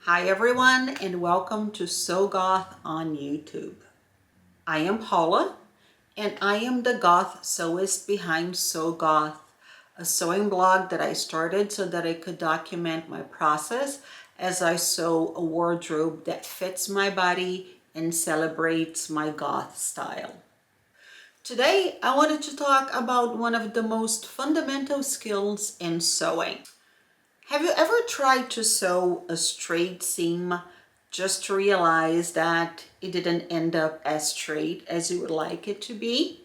Hi everyone, and welcome to Sew Goth on YouTube. I am Paula, and I am the goth sewist behind Sew Goth, a sewing blog that I started so that I could document my process as I sew a wardrobe that fits my body and celebrates my goth style. Today, I wanted to talk about one of the most fundamental skills in sewing. Have you ever tried to sew a straight seam just to realize that it didn't end up as straight as you would like it to be?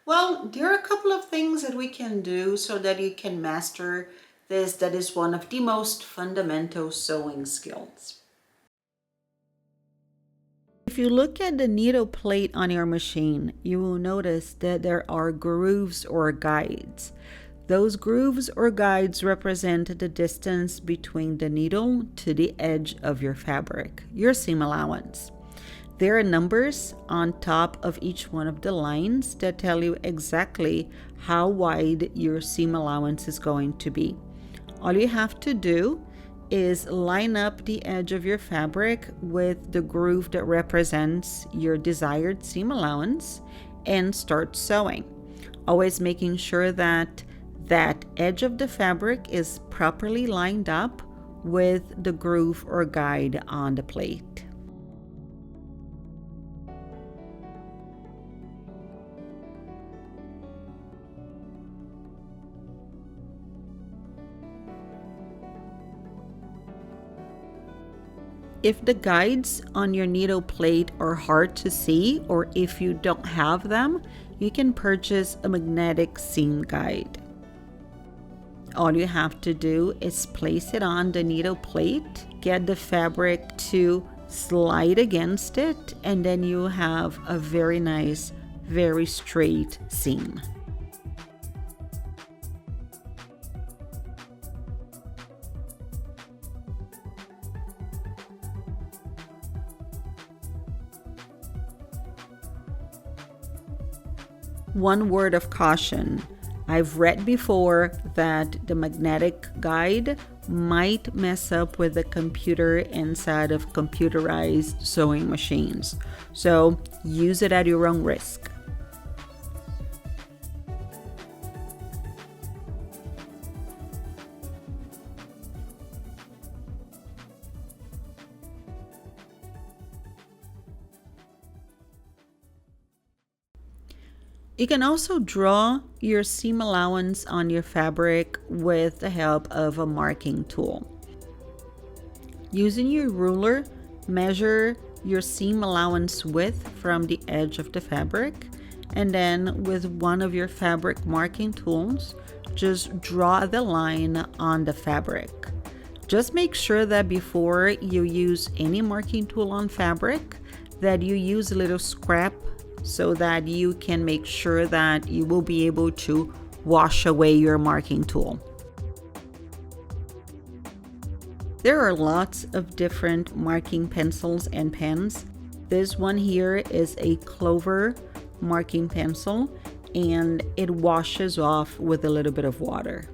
Well, there are a couple of things that we can do so that you can master this. That is one of the most fundamental sewing skills. If you look at the needle plate on your machine, you will notice that there are grooves or guides. Those grooves or guides represent the distance between the needle to the edge of your fabric, your seam allowance. There are numbers on top of each one of the lines that tell you exactly how wide your seam allowance is going to be. All you have to do is line up the edge of your fabric with the groove that represents your desired seam allowance and start sewing. Always making sure that edge of the fabric is properly lined up with the groove or guide on the plate. If the guides on your needle plate are hard to see, or if you don't have them, you can purchase a magnetic seam guide. All you have to do is place it on the needle plate, get the fabric to slide against it, and then you have a very nice, very straight seam. One word of caution. I've read before that the magnetic guide might mess up with the computer inside of computerized sewing machines. So use it at your own risk. You can also draw your seam allowance on your fabric with the help of a marking tool. Using your ruler, measure your seam allowance width from the edge of the fabric, and then with one of your fabric marking tools, just draw the line on the fabric. Just make sure that before you use any marking tool on fabric, that you use a little scrap so that you can make sure that you will be able to wash away your marking tool. There are lots of different marking pencils and pens. This one here is a clover marking pencil, and it washes off with a little bit of water.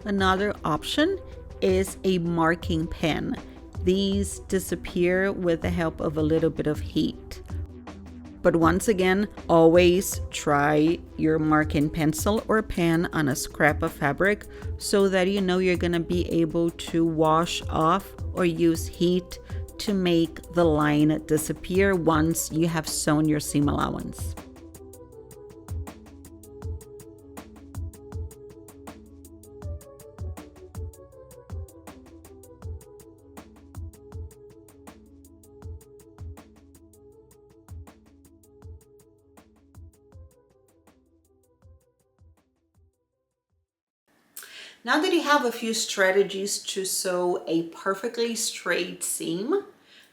Another option is a marking pen. These disappear with the help of a little bit of heat. But once again, always try your marking pencil or pen on a scrap of fabric so that you know you're going to be able to wash off or use heat to make the line disappear once you have sewn your seam allowance. Now that you have a few strategies to sew a perfectly straight seam,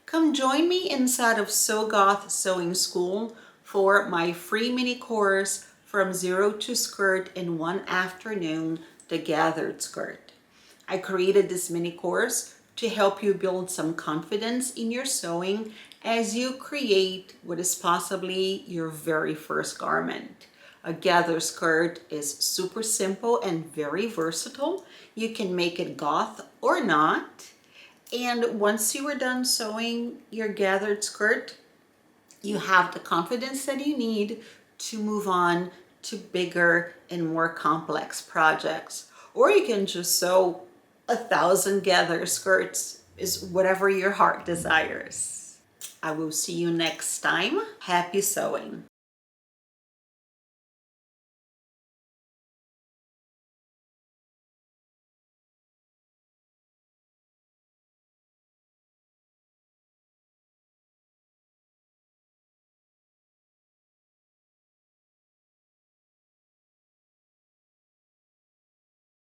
come join me inside of Sew Goth Sewing School for my free mini course From Zero to Skirt in One Afternoon, the Gathered Skirt. I created this mini course to help you build some confidence in your sewing as you create what is possibly your very first garment. A gather skirt is super simple and very versatile. You can make it goth or not. And once you are done sewing your gathered skirt, you have the confidence that you need to move on to bigger and more complex projects. Or you can just sew 1,000 gather skirts, is whatever your heart desires. I will see you next time. Happy sewing.